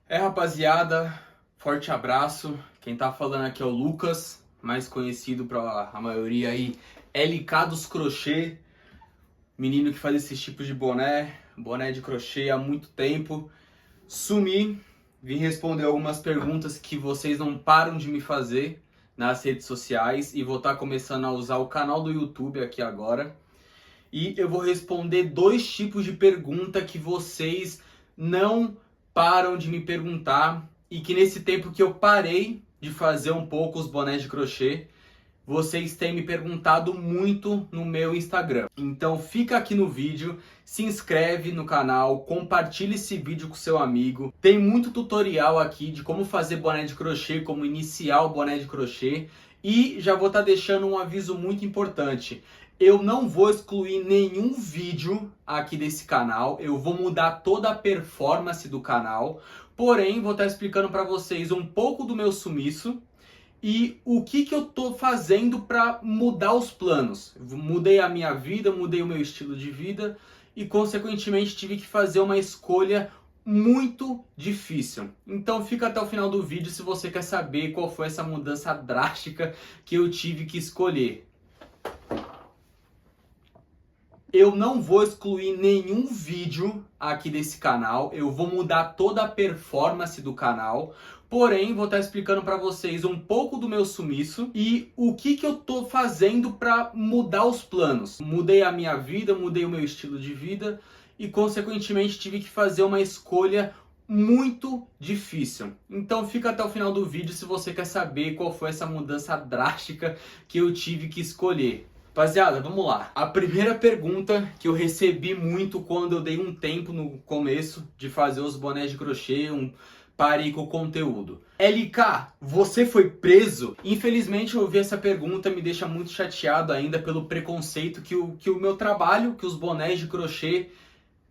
Rapaziada, forte abraço. Quem tá falando aqui é o Lucas, mais conhecido para a maioria aí, LK dos Crochê, menino que faz esses tipos de boné de crochê há muito tempo. Sumi, vim responder algumas perguntas que vocês não param de me fazer nas redes sociais e vou estar começando a usar o canal do YouTube aqui agora. E eu vou responder dois tipos de pergunta que vocês não param de me perguntar e que nesse tempo que eu parei de fazer um pouco os bonés de crochê, vocês têm me perguntado muito no meu Instagram. Então fica aqui no vídeo, se inscreve no canal, compartilha esse vídeo com seu amigo. Tem muito tutorial aqui de como fazer boné de crochê, como iniciar o boné de crochê. E já vou estar deixando um aviso muito importante. Eu não vou excluir nenhum vídeo aqui desse canal, eu vou mudar toda a performance do canal, porém vou estar explicando para vocês um pouco do meu sumiço e o que eu tô fazendo para mudar os planos. Mudei a minha vida, mudei o meu estilo de vida e consequentemente tive que fazer uma escolha muito difícil. Então fica até o final do vídeo se você quer saber qual foi essa mudança drástica que eu tive que escolher. Eu não vou excluir nenhum vídeo aqui desse canal, eu vou mudar toda a performance do canal, porém vou estar explicando para vocês um pouco do meu sumiço e o que eu tô fazendo para mudar os planos. Mudei a minha vida, mudei o meu estilo de vida e consequentemente tive que fazer uma escolha muito difícil. Então fica até o final do vídeo se você quer saber qual foi essa mudança drástica que eu tive que escolher. Rapaziada, vamos lá. A primeira pergunta que eu recebi muito quando eu dei um tempo no começo de fazer os bonés de crochê, parei com o conteúdo. LK, você foi preso? Infelizmente eu ouvi essa pergunta, me deixa muito chateado ainda pelo preconceito que o meu trabalho, que os bonés de crochê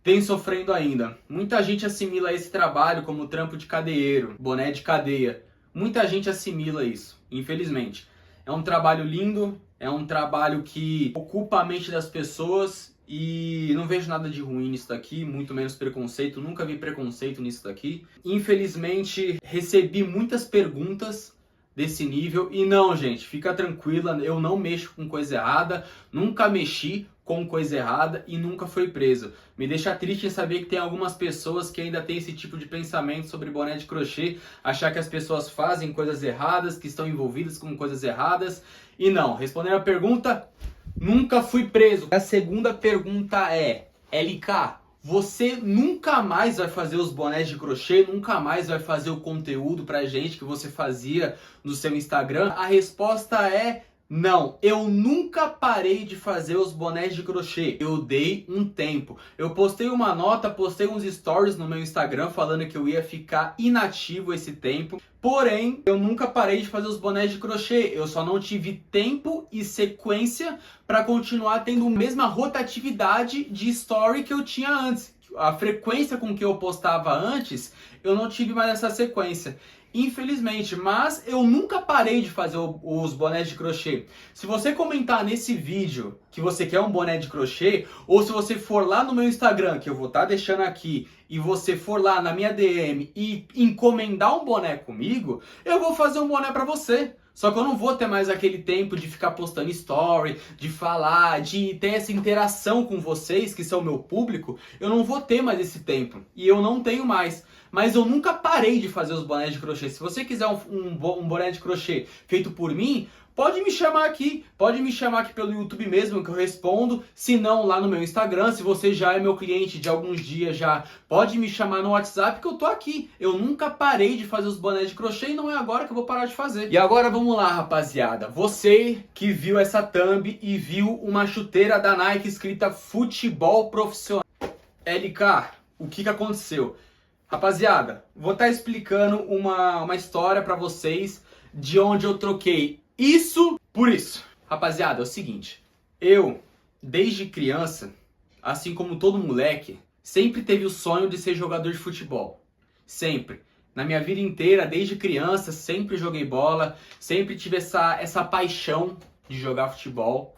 vem sofrendo ainda. Muita gente assimila esse trabalho como trampo de cadeieiro, boné de cadeia. Muita gente assimila isso, infelizmente. É um trabalho lindo, é um trabalho que ocupa a mente das pessoas e não vejo nada de ruim nisso daqui, muito menos preconceito, nunca vi preconceito nisso daqui. Infelizmente, recebi muitas perguntas desse nível e não, gente, fica tranquila, eu não mexo com coisa errada, nunca mexi com coisa errada e nunca foi preso. Me deixa triste saber que tem algumas pessoas que ainda têm esse tipo de pensamento sobre boné de crochê, achar que as pessoas fazem coisas erradas, que estão envolvidas com coisas erradas. E não, respondendo a pergunta, nunca fui preso. A segunda pergunta é, LK, você nunca mais vai fazer os bonés de crochê, nunca mais vai fazer o conteúdo pra gente que você fazia no seu Instagram? A resposta é não, eu nunca parei de fazer os bonés de crochê, eu dei um tempo. Eu postei uma nota, postei uns stories no meu Instagram falando que eu ia ficar inativo esse tempo. Porém, eu nunca parei de fazer os bonés de crochê, eu só não tive tempo e sequência para continuar tendo a mesma rotatividade de story que eu tinha antes. A frequência com que eu postava antes, eu não tive mais essa sequência. Infelizmente, mas eu nunca parei de fazer os bonés de crochê. Se você comentar nesse vídeo que você quer um boné de crochê, ou se você for lá no meu Instagram, que eu vou estar deixando aqui, e você for lá na minha DM e encomendar um boné comigo, eu vou fazer um boné para você. Só que eu não vou ter mais aquele tempo de ficar postando story, de falar, de ter essa interação com vocês, que são o meu público. Eu não vou ter mais esse tempo. E eu não tenho mais. Mas eu nunca parei de fazer os bonés de crochê. Se você quiser um boné de crochê feito por mim, pode me chamar aqui pelo YouTube mesmo que eu respondo, se não lá no meu Instagram, se você já é meu cliente de alguns dias já, pode me chamar no WhatsApp que eu tô aqui. Eu nunca parei de fazer os bonés de crochê e não é agora que eu vou parar de fazer. E agora vamos lá, rapaziada. Você que viu essa thumb e viu uma chuteira da Nike escrita Futebol Profissional. LK, o que aconteceu? Rapaziada, vou estar explicando uma história pra vocês de onde eu troquei isso por isso. Rapaziada, é o seguinte, eu, desde criança, assim como todo moleque, sempre teve o sonho de ser jogador de futebol. Sempre. Na minha vida inteira, desde criança, sempre joguei bola, sempre tive essa paixão de jogar futebol.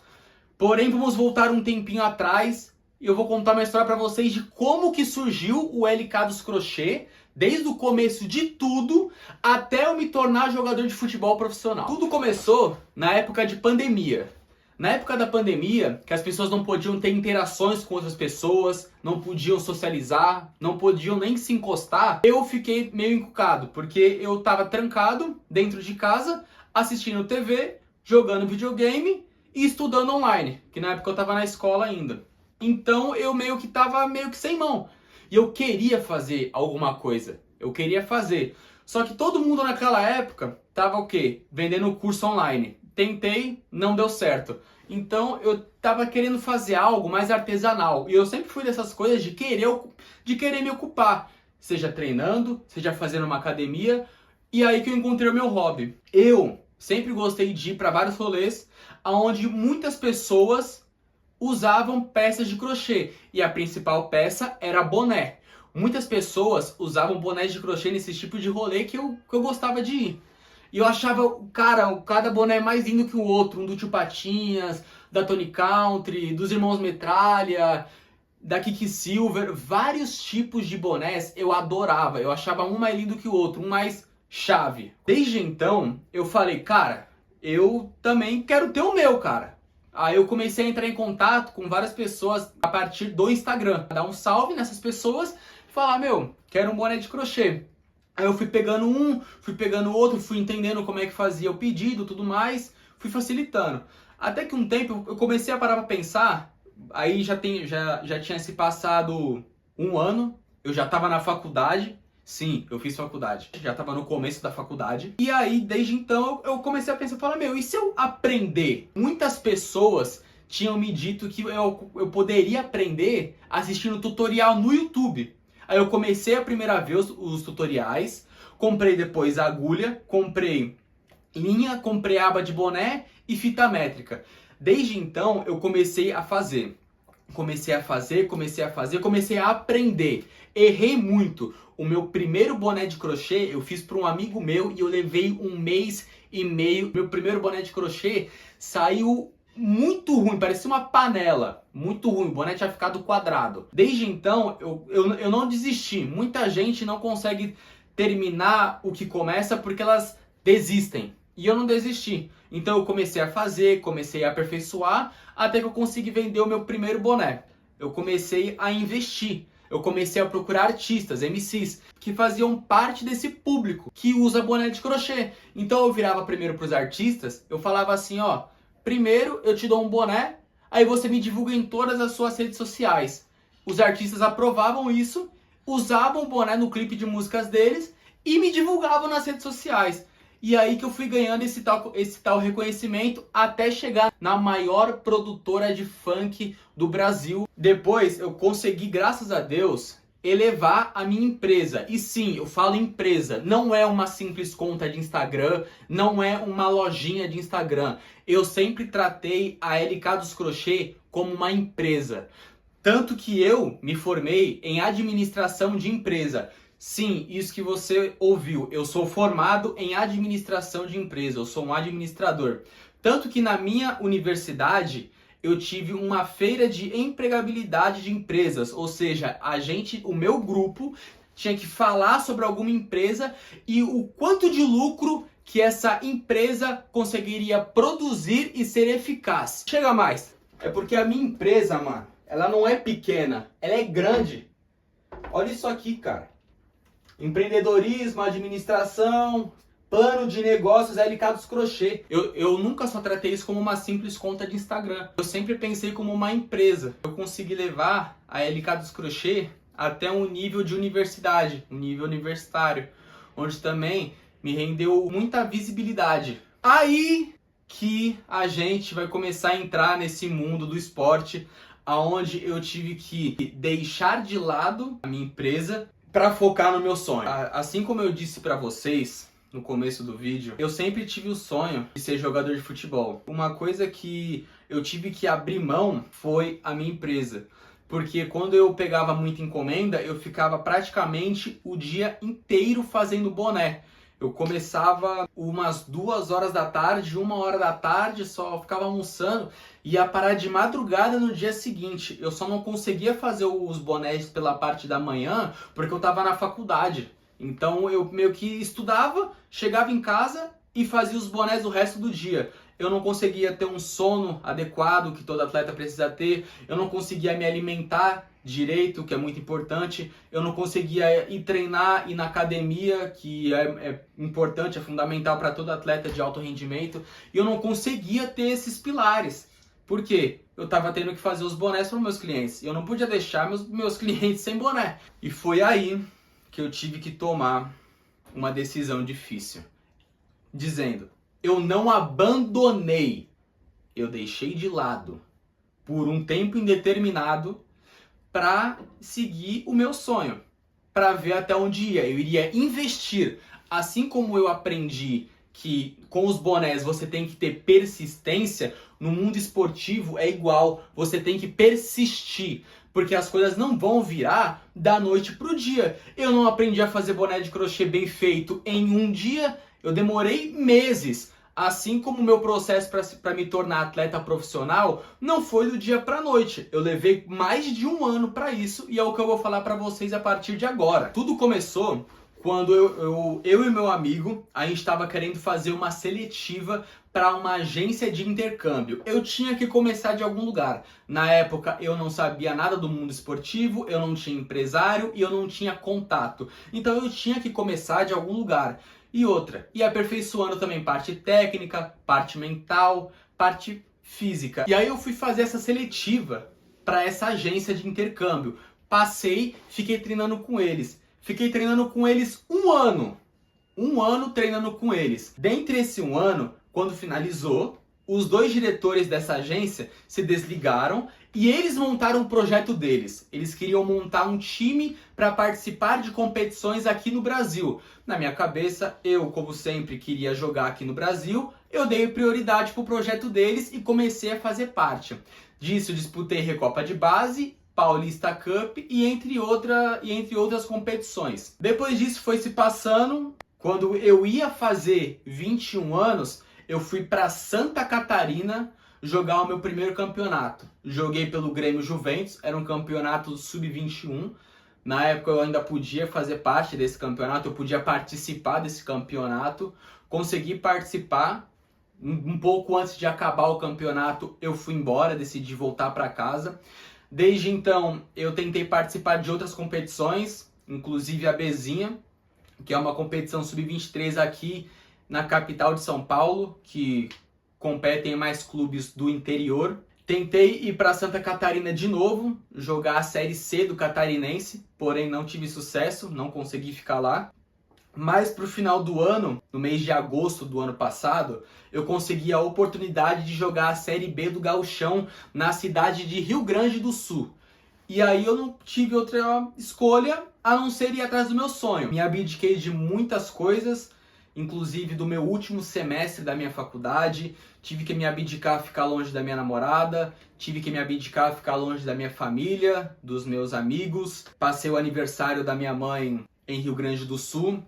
Porém, vamos voltar um tempinho atrás e eu vou contar uma história pra vocês de como que surgiu o LK dos Crochê Desde o começo de tudo até eu me tornar jogador de futebol profissional. Tudo começou na época de pandemia. Na época da pandemia, que as pessoas não podiam ter interações com outras pessoas, não podiam socializar, não podiam nem se encostar, eu fiquei meio encucado, porque eu tava trancado dentro de casa, assistindo TV, jogando videogame e estudando online, que na época eu tava na escola ainda. Então eu tava meio que sem mão. E eu queria fazer alguma coisa. Eu queria fazer. Só que todo mundo naquela época tava o quê? Vendendo curso online. Tentei, não deu certo. Então eu tava querendo fazer algo mais artesanal. E eu sempre fui dessas coisas de querer me ocupar. Seja treinando, seja fazendo uma academia. E aí que eu encontrei o meu hobby. Eu sempre gostei de ir para vários rolês onde muitas pessoas usavam peças de crochê. E a principal peça era boné. Muitas pessoas usavam bonés de crochê nesse tipo de rolê que eu gostava de ir. E eu achava, cara, cada boné mais lindo que o outro. Um do Tio Patinhas, da Tony Country, dos Irmãos Metralha, da Kiki Silver. Vários tipos de bonés eu adorava. Eu achava um mais lindo que o outro, um mais chave. Desde então, eu falei, cara, eu também quero ter o meu, cara. Aí eu comecei a entrar em contato com várias pessoas a partir do Instagram. Dar um salve nessas pessoas e falar, meu, quero um boné de crochê. Aí eu fui pegando um, fui pegando outro, fui entendendo como é que fazia o pedido, tudo mais, fui facilitando. Até que um tempo eu comecei a parar pra pensar, aí já tinha se passado um ano, eu já tava na faculdade. Sim, eu fiz faculdade. Já tava no começo da faculdade. E aí, desde então, eu comecei a pensar, falar, meu, e se eu aprender? Muitas pessoas tinham me dito que eu poderia aprender assistindo tutorial no YouTube. Aí eu comecei a primeira ver os tutoriais, comprei depois a agulha, comprei linha, comprei aba de boné e fita métrica. Desde então, eu comecei a fazer. Comecei a aprender. Errei muito. O meu primeiro boné de crochê eu fiz para um amigo meu e eu levei 1 mês e meio. Meu primeiro boné de crochê saiu muito ruim, parecia uma panela. Muito ruim, o boné tinha ficado quadrado. Desde então eu não desisti. Muita gente não consegue terminar o que começa porque elas desistem. E eu não desisti. Então eu comecei a fazer, comecei a aperfeiçoar, até que eu consegui vender o meu primeiro boné. Eu comecei a investir. Eu comecei a procurar artistas, MCs, que faziam parte desse público que usa boné de crochê. Então eu virava primeiro para os artistas, eu falava assim, ó, primeiro eu te dou um boné, aí você me divulga em todas as suas redes sociais. Os artistas aprovavam isso, usavam o boné no clipe de músicas deles e me divulgavam nas redes sociais. E aí que eu fui ganhando esse tal reconhecimento até chegar na maior produtora de funk do Brasil. Depois eu consegui, graças a Deus, elevar a minha empresa. E sim, eu falo empresa, não é uma simples conta de Instagram, não é uma lojinha de Instagram. Eu sempre tratei a LK dos Crochê como uma empresa. Tanto que eu me formei em administração de empresa. Sim, isso que você ouviu. Eu sou formado em administração de empresa, eu sou um administrador. Tanto que na minha universidade eu tive uma feira de empregabilidade de empresas, ou seja, o meu grupo tinha que falar sobre alguma empresa e o quanto de lucro que essa empresa conseguiria produzir e ser eficaz. Chega mais, é porque a minha empresa, mano, ela não é pequena, ela é grande. Olha isso aqui, cara. Empreendedorismo, administração, plano de negócios, LK dos Crochê. Eu nunca só tratei isso como uma simples conta de Instagram. Eu sempre pensei como uma empresa. Eu consegui levar a LK dos Crochê até um nível de universidade, um nível universitário, onde também me rendeu muita visibilidade. Aí que a gente vai começar a entrar nesse mundo do esporte, aonde eu tive que deixar de lado a minha empresa para focar no meu sonho. Assim como eu disse para vocês no começo do vídeo, eu sempre tive o sonho de ser jogador de futebol. Uma coisa que eu tive que abrir mão foi a minha empresa. Porque quando eu pegava muita encomenda, eu ficava praticamente o dia inteiro fazendo boné. Eu começava umas 2 horas da tarde, 1 hora da tarde, só ficava almoçando, ia parar de madrugada no dia seguinte. Eu só não conseguia fazer os bonés pela parte da manhã porque eu tava na faculdade. Então eu meio que estudava, chegava em casa e fazia os bonés o resto do dia. Eu não conseguia ter um sono adequado que todo atleta precisa ter, eu não conseguia me alimentar direito, que é muito importante, eu não conseguia ir treinar, ir na academia, que é importante, é fundamental para todo atleta de alto rendimento, e eu não conseguia ter esses pilares. Por quê? Eu estava tendo que fazer os bonés para os meus clientes, e eu não podia deixar meus clientes sem boné. E foi aí que eu tive que tomar uma decisão difícil, dizendo: eu não abandonei, eu deixei de lado por um tempo indeterminado para seguir o meu sonho, para ver até onde ia. Eu iria investir, assim como eu aprendi que com os bonés você tem que ter persistência, no mundo esportivo é igual, você tem que persistir, porque as coisas não vão virar da noite pro dia. Eu não aprendi a fazer boné de crochê bem feito em um dia, eu demorei meses. Assim como o meu processo para me tornar atleta profissional não foi do dia para a noite. Eu levei mais de um ano para isso e é o que eu vou falar para vocês a partir de agora. Tudo começou quando eu e meu amigo, a gente estava querendo fazer uma seletiva para uma agência de intercâmbio. Eu tinha que começar de algum lugar. Na época eu não sabia nada do mundo esportivo, eu não tinha empresário e eu não tinha contato. Então eu tinha que começar de algum lugar. E outra, e aperfeiçoando também parte técnica, parte mental, parte física. E aí eu fui fazer essa seletiva para essa agência de intercâmbio. Passei, fiquei treinando com eles. Fiquei treinando com eles um ano. Um ano treinando com eles. Dentre esse um ano, quando finalizou, os dois diretores dessa agência se desligaram e eles montaram um projeto deles. Eles queriam montar um time para participar de competições aqui no Brasil. Na minha cabeça, eu, como sempre, queria jogar aqui no Brasil. Eu dei prioridade para o projeto deles e comecei a fazer parte. Disso, disputei Recopa de Base, Paulista Cup e entre outras competições. Depois disso foi se passando. Quando eu ia fazer 21 anos, eu fui para Santa Catarina jogar o meu primeiro campeonato. Joguei pelo Grêmio Juventus, era um campeonato sub-21. Na época eu ainda podia fazer parte desse campeonato, eu podia participar desse campeonato. Consegui participar. Um pouco antes de acabar o campeonato, eu fui embora, decidi voltar para casa. Desde então, eu tentei participar de outras competições, inclusive a Bezinha, que é uma competição sub-23 aqui na capital de São Paulo, que competem mais clubes do interior. Tentei ir para Santa Catarina de novo, jogar a Série C do Catarinense, porém não tive sucesso, não consegui ficar lá. Mas para o final do ano, no mês de agosto do ano passado, eu consegui a oportunidade de jogar a Série B do Gauchão na cidade de Rio Grande do Sul. E aí eu não tive outra escolha a não ser ir atrás do meu sonho. Me abdiquei de muitas coisas, inclusive do meu último semestre da minha faculdade. Tive que me abdicar a ficar longe da minha namorada, tive que me abdicar a ficar longe da minha família, dos meus amigos. Passei o aniversário da minha mãe em Rio Grande do Sul.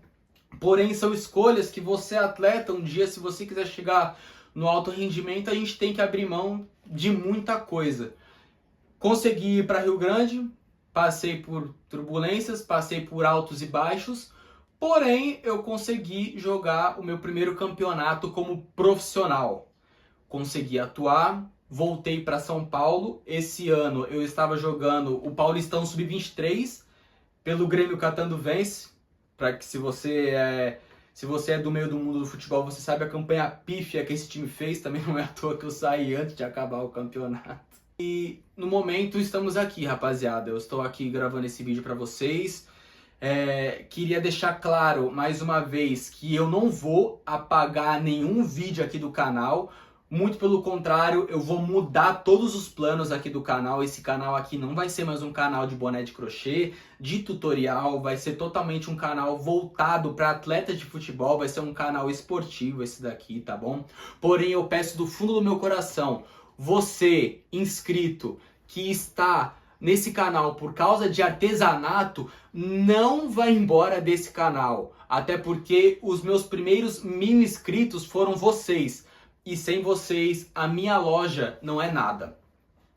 Porém, são escolhas que você, atleta, um dia, se você quiser chegar no alto rendimento, a gente tem que abrir mão de muita coisa. Consegui ir para Rio Grande, passei por turbulências, passei por altos e baixos, porém eu consegui jogar o meu primeiro campeonato como profissional. Consegui atuar, voltei para São Paulo. Esse ano eu estava jogando o Paulistão Sub-23 pelo Grêmio Catanduvense, para que se você é do meio do mundo do futebol, você sabe a campanha pífia que esse time fez, também não é à toa que eu saí antes de acabar o campeonato. E no momento estamos aqui, rapaziada. Eu estou aqui gravando esse vídeo para vocês. Queria deixar claro mais uma vez que eu não vou apagar nenhum vídeo aqui do canal. Muito pelo contrário, eu vou mudar todos os planos aqui do canal. Esse canal aqui não vai ser mais um canal de boné de crochê, de tutorial. Vai ser totalmente um canal voltado para atletas de futebol. Vai ser um canal esportivo esse daqui, tá bom? Porém, eu peço do fundo do meu coração, você, inscrito, que está nesse canal por causa de artesanato, não vai embora desse canal. Até porque os meus primeiros 1000 inscritos foram vocês. E sem vocês, a minha loja não é nada.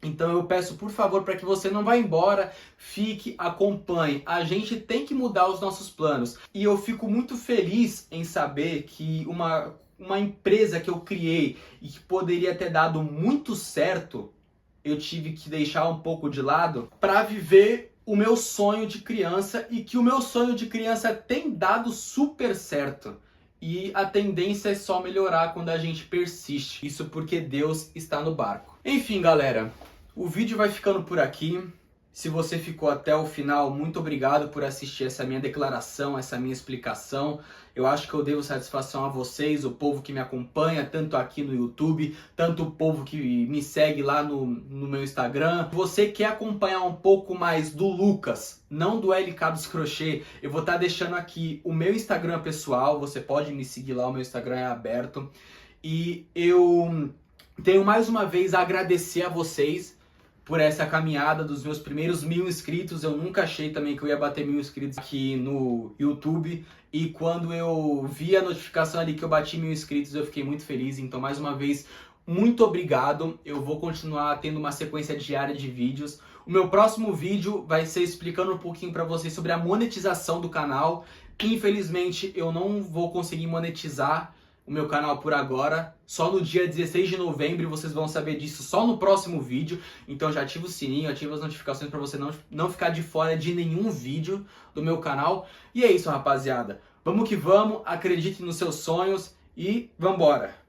Então eu peço por favor para que você não vá embora, fique, acompanhe. A gente tem que mudar os nossos planos. E eu fico muito feliz em saber que uma empresa que eu criei e que poderia ter dado muito certo, eu tive que deixar um pouco de lado para viver o meu sonho de criança, e que o meu sonho de criança tem dado super certo. E a tendência é só melhorar quando a gente persiste. Isso porque Deus está no barco. Enfim, galera, o vídeo vai ficando por aqui. Se você ficou até o final, muito obrigado por assistir essa minha declaração, essa minha explicação. Eu acho que eu devo satisfação a vocês, o povo que me acompanha, tanto aqui no YouTube, tanto o povo que me segue lá no meu Instagram. Você quer acompanhar um pouco mais do Lucas, não do LK dos Crochê, eu vou estar deixando aqui o meu Instagram pessoal, você pode me seguir lá, o meu Instagram é aberto. E eu tenho mais uma vez a agradecer a vocês por essa caminhada dos meus primeiros 1000 inscritos. Eu nunca achei também que eu ia bater 1000 inscritos aqui no YouTube. E quando eu vi a notificação ali que eu bati 1000 inscritos, eu fiquei muito feliz. Então, mais uma vez, muito obrigado. Eu vou continuar tendo uma sequência diária de vídeos. O meu próximo vídeo vai ser explicando um pouquinho para vocês sobre a monetização do canal. Infelizmente, eu não vou conseguir monetizar o meu canal por agora, só no dia 16 de novembro, vocês vão saber disso só no próximo vídeo. Então já ativa o sininho, ativa as notificações para você não ficar de fora de nenhum vídeo do meu canal. E é isso, rapaziada. Vamos que vamos, acredite nos seus sonhos e vambora!